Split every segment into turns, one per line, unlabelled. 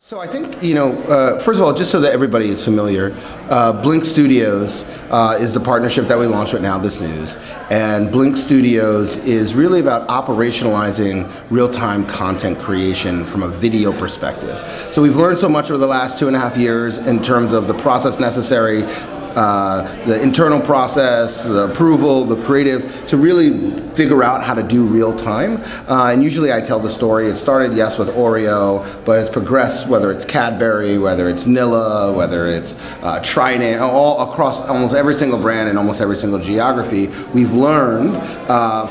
So I think, first of all, just so that everybody is familiar, Blink Studios is the partnership that we launched right now, NowThisNews. And Blink Studios is really about operationalizing real-time content creation from a video perspective. So we've learned so much over the last 2.5 years in terms of the process necessary, the internal process, the approval, the creative, to really figure out how to do real time. And usually I tell the story, it started, yes, with Oreo, but it's progressed, whether it's Cadbury, whether it's Nilla, whether it's Trident, all across almost every single brand and almost every single geography. We've learned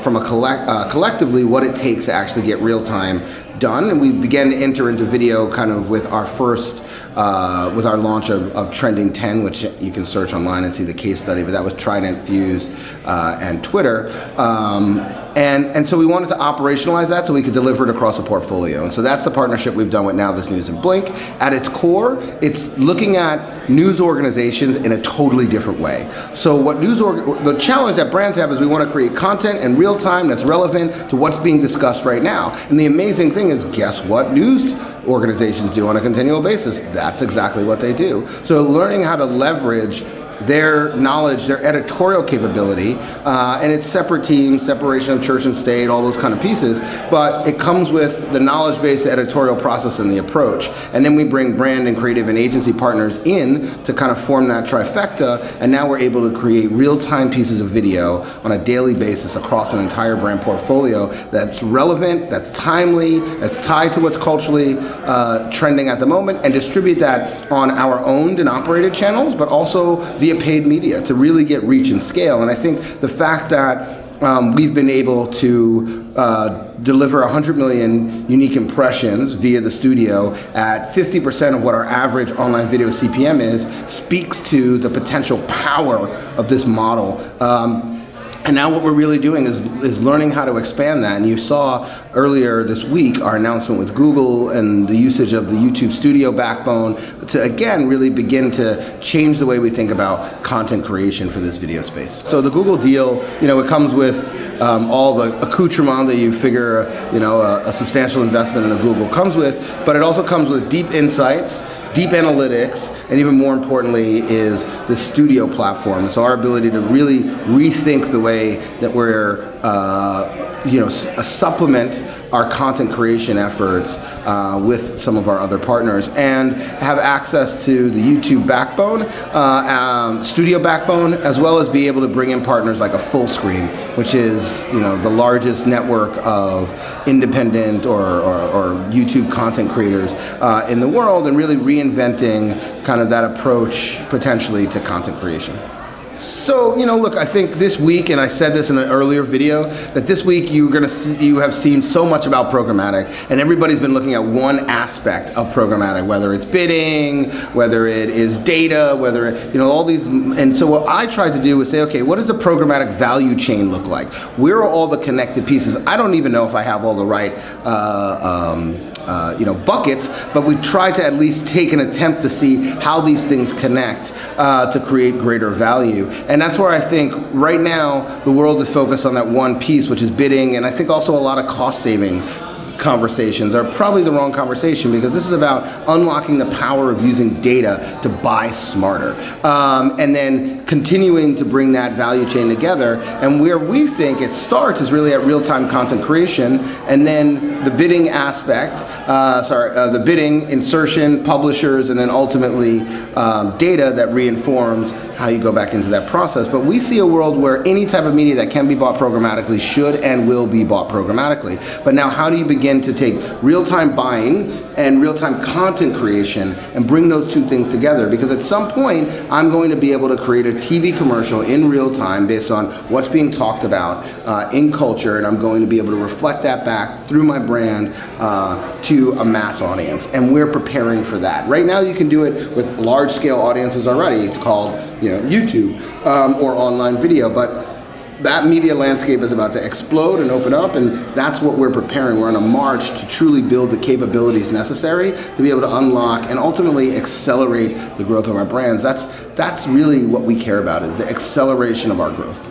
from collectively what it takes to actually get real time done, and we began to enter into video kind of with our first, with our launch of Trending 10, which you can search online and see the case study, but that was Trident, Fuse, and Twitter. And so we wanted to operationalize that so we could deliver it across a portfolio. And so that's the partnership we've done with NowThisNews and Blink. At its core, it's looking at news organizations in a totally different way. So what the challenge that brands have is we want to create content in real time that's relevant to what's being discussed right now. And the amazing thing is, guess what news organizations do on a continual basis? That's exactly what they do. So learning how to leverage their knowledge, their editorial capability, and it's separate teams, separation of church and state, all those kind of pieces, but it comes with the knowledge-based editorial process and the approach. And then we bring brand and creative and agency partners in to kind of form that trifecta, and now we're able to create real-time pieces of video on a daily basis across an entire brand portfolio that's relevant, that's timely, that's tied to what's culturally trending at the moment, and distribute that on our owned and operated channels, but also via paid media to really get reach and scale. And I think the fact that we've been able to deliver 100 million unique impressions via the studio at 50% of what our average online video CPM is speaks to the potential power of this model. And now what we're really doing is learning how to expand that. And you saw earlier this week our announcement with Google and the usage of the YouTube Studio backbone to, again, really begin to change the way we think about content creation for this video space. So the Google deal, it comes with all the accoutrement that you figure, a substantial investment in a Google comes with, but it also comes with deep insights, deep analytics, and even more importantly is the studio platform. So our ability to really rethink the way that we're, supplement our content creation efforts with some of our other partners, and have access to the YouTube backbone, studio backbone, as well as be able to bring in partners like a Full Screen, which is the largest network of independent or YouTube content creators in the world, and really reinventing kind of that approach potentially to content creation. So, look, I think this week, and I said this in an earlier video, that this week you have seen so much about programmatic, and everybody's been looking at one aspect of programmatic, whether it's bidding, whether it is data, whether it, all these, and so what I tried to do was say, okay, what does the programmatic value chain look like? Where are all the connected pieces? I don't even know if I have all the right buckets, but we try to at least take an attempt to see how these things connect to create greater value. And that's where I think right now the world is focused on that one piece, which is bidding, and I think also a lot of cost saving conversations are probably the wrong conversation, because this is about unlocking the power of using data to buy smarter, and then continuing to bring that value chain together. And where we think it starts is really at real-time content creation, and then the bidding aspect, the bidding, insertion, publishers, and then ultimately data that reinforms how you go back into that process. But we see a world where any type of media that can be bought programmatically should and will be bought programmatically. But now how do you begin to take real-time buying and real-time content creation and bring those two things together? Because at some point, I'm going to be able to create a TV commercial in real time based on what's being talked about in culture, and I'm going to be able to reflect that back through my brand to a mass audience. And we're preparing for that. Right now, you can do it with large-scale audiences already. It's called YouTube or online video, but that media landscape is about to explode and open up, and that's what we're preparing. We're on a march to truly build the capabilities necessary to be able to unlock and ultimately accelerate the growth of our brands. That's really what we care about, is the acceleration of our growth.